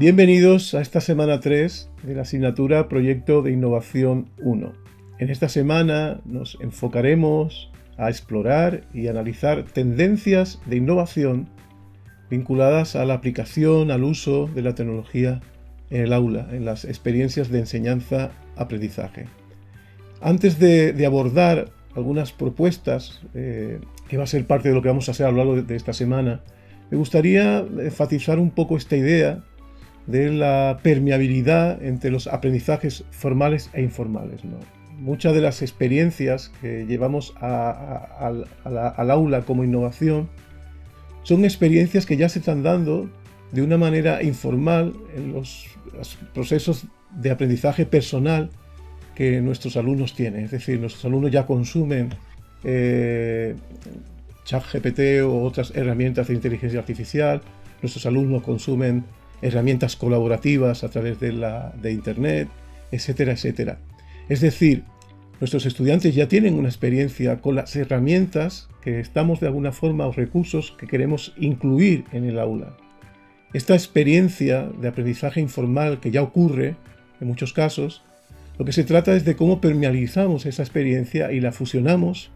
Bienvenidos a esta semana 3 de la asignatura Proyecto de Innovación 1. En esta semana nos enfocaremos a explorar y analizar tendencias de innovación vinculadas a la aplicación, al uso de la tecnología en el aula, en las experiencias de enseñanza-aprendizaje. Antes de abordar algunas propuestas que va a ser parte de lo que vamos a hacer a lo largo de esta semana, me gustaría enfatizar un poco esta idea de la permeabilidad entre los aprendizajes formales e informales, ¿no? Muchas de las experiencias que llevamos al aula como innovación son experiencias que ya se están dando de una manera informal en los procesos de aprendizaje personal que nuestros alumnos tienen. Es decir, nuestros alumnos ya consumen ChatGPT o otras herramientas de inteligencia artificial. Nuestros alumnos consumen herramientas colaborativas a través de Internet, etcétera, etcétera. Es decir, nuestros estudiantes ya tienen una experiencia con las herramientas que estamos de alguna forma o recursos que queremos incluir en el aula. Esta experiencia de aprendizaje informal que ya ocurre en muchos casos, lo que se trata es de cómo permeabilizamos esa experiencia y la fusionamos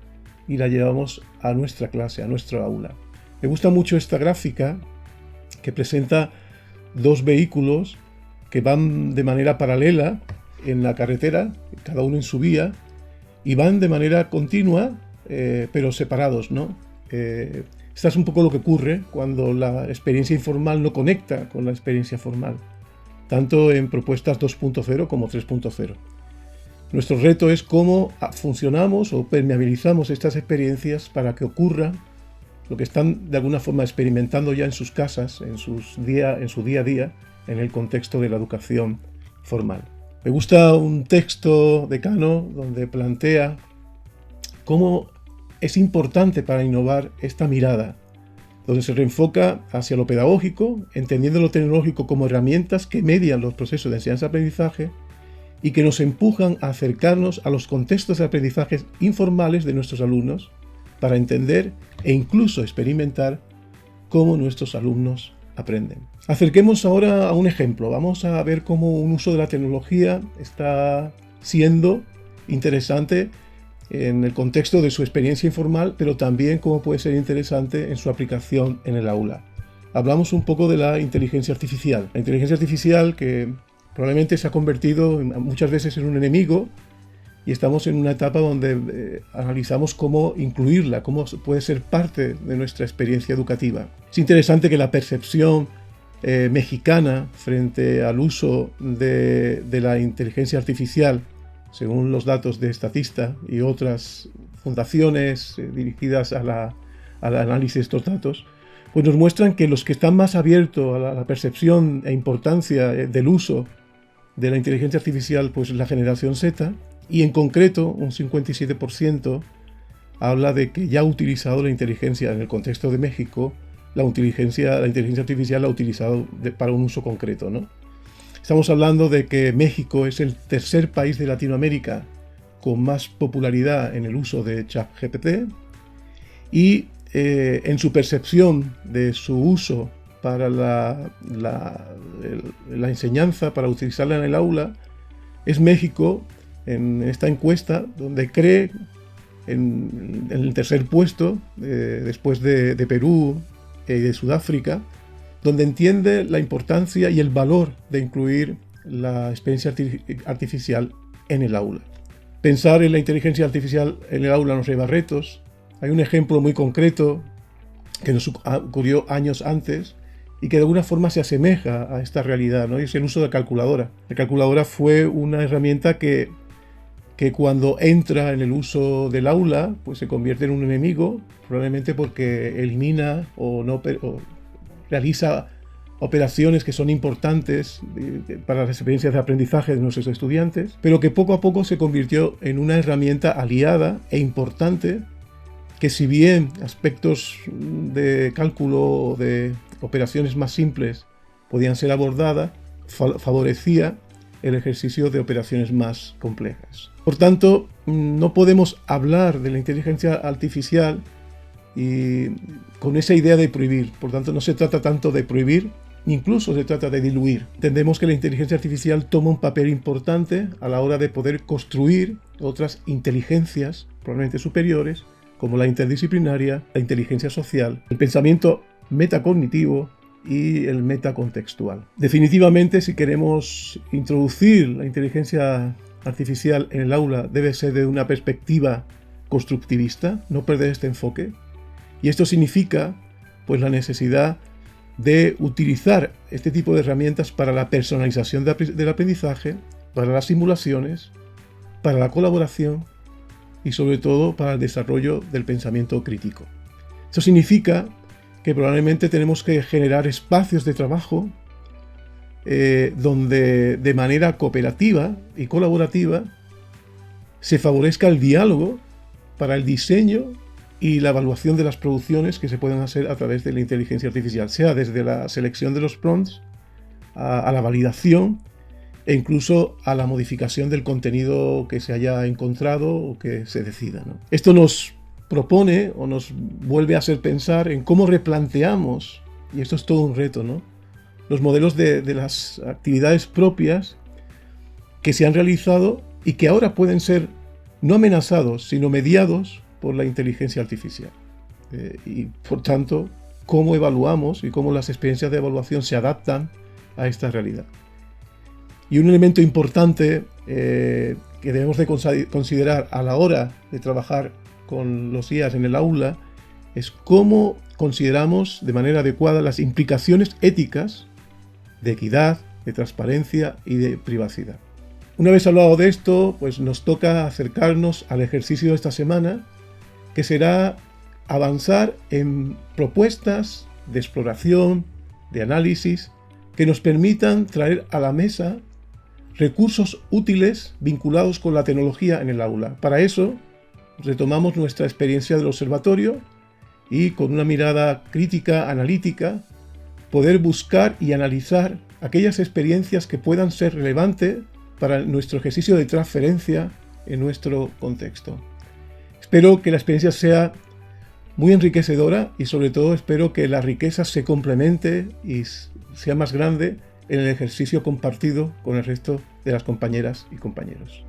y la llevamos a nuestra clase, a nuestra aula. Me gusta mucho esta gráfica que presenta dos vehículos que van de manera paralela en la carretera, cada uno en su vía, y van de manera continua, pero separados, ¿no? Esto es un poco lo que ocurre cuando la experiencia informal no conecta con la experiencia formal, tanto en propuestas 2.0 como 3.0. Nuestro reto es cómo funcionamos o permeabilizamos estas experiencias para que ocurra lo que están de alguna forma experimentando ya en sus casas, en su día a día, en el contexto de la educación formal. Me gusta un texto de Kano donde plantea cómo es importante para innovar esta mirada, donde se reenfoca hacia lo pedagógico, entendiendo lo tecnológico como herramientas que median los procesos de enseñanza-aprendizaje y que nos empujan a acercarnos a los contextos de aprendizaje informales de nuestros alumnos para entender e incluso experimentar cómo nuestros alumnos aprenden. Acerquemos ahora a un ejemplo. Vamos a ver cómo un uso de la tecnología está siendo interesante en el contexto de su experiencia informal, pero también cómo puede ser interesante en su aplicación en el aula. Hablamos un poco de la inteligencia artificial. La inteligencia artificial que probablemente se ha convertido muchas veces en un enemigo, y estamos en una etapa donde analizamos cómo incluirla, cómo puede ser parte de nuestra experiencia educativa. Es interesante que la percepción mexicana frente al uso de la inteligencia artificial, según los datos de Statista y otras fundaciones dirigidas al análisis de estos datos, pues nos muestran que los que están más abiertos a la percepción e importancia del uso de la inteligencia artificial, pues la generación Z, y en concreto un 57% habla de que ya ha utilizado la inteligencia en el contexto de México, la inteligencia artificial la ha utilizado para un uso concreto, ¿no? Estamos hablando de que México es el tercer país de Latinoamérica con más popularidad en el uso de ChatGPT y en su percepción de su uso para la enseñanza, para utilizarla en el aula, es México en esta encuesta donde cree en el tercer puesto después de Perú y de Sudáfrica, donde entiende la importancia y el valor de incluir la experiencia artificial en el aula. Pensar en la inteligencia artificial en el aula nos lleva a retos. Hay un ejemplo muy concreto que nos ocurrió años antes y que de alguna forma se asemeja a esta realidad, ¿no? Y es el uso de la calculadora. La calculadora fue una herramienta que cuando entra en el uso del aula, pues se convierte en un enemigo, probablemente porque elimina o realiza operaciones que son importantes para las experiencias de aprendizaje de nuestros estudiantes, pero que poco a poco se convirtió en una herramienta aliada e importante que, si bien aspectos de cálculo o de operaciones más simples podían ser abordadas, favorecía el ejercicio de operaciones más complejas. Por tanto, no podemos hablar de la inteligencia artificial y con esa idea de prohibir. Por tanto, no se trata tanto de prohibir incluso se trata de diluir. Entendemos que la inteligencia artificial toma un papel importante a la hora de poder construir otras inteligencias, probablemente superiores, como la interdisciplinaria, la inteligencia social, el pensamiento metacognitivo y el metacontextual. Definitivamente, si queremos introducir la inteligencia artificial en el aula, debe ser de una perspectiva constructivista, no perder este enfoque. Y esto significa, pues, la necesidad de utilizar este tipo de herramientas para la personalización del aprendizaje, para las simulaciones, para la colaboración y sobre todo para el desarrollo del pensamiento crítico. Eso significa que probablemente tenemos que generar espacios de trabajo donde de manera cooperativa y colaborativa se favorezca el diálogo para el diseño y la evaluación de las producciones que se puedan hacer a través de la inteligencia artificial, sea desde la selección de los prompts a la validación e incluso a la modificación del contenido que se haya encontrado o que se decida, ¿no? Esto nos propone o nos vuelve a hacer pensar en cómo replanteamos, y esto es todo un reto, ¿no?, los modelos de las actividades propias que se han realizado y que ahora pueden ser no amenazados, sino mediados por la inteligencia artificial. Y por tanto, cómo evaluamos y cómo las experiencias de evaluación se adaptan a esta realidad. Y un elemento importante que debemos de considerar a la hora de trabajar con los IAs en el aula es cómo consideramos de manera adecuada las implicaciones éticas de equidad, de transparencia y de privacidad. Una vez hablado de esto, pues nos toca acercarnos al ejercicio de esta semana, que será avanzar en propuestas de exploración, de análisis, que nos permitan traer a la mesa recursos útiles vinculados con la tecnología en el aula. Para eso, retomamos nuestra experiencia del observatorio y con una mirada crítica, analítica, poder buscar y analizar aquellas experiencias que puedan ser relevantes para nuestro ejercicio de transferencia en nuestro contexto. Espero que la experiencia sea muy enriquecedora y sobre todo espero que la riqueza se complemente y sea más grande en el ejercicio compartido con el resto de las compañeras y compañeros.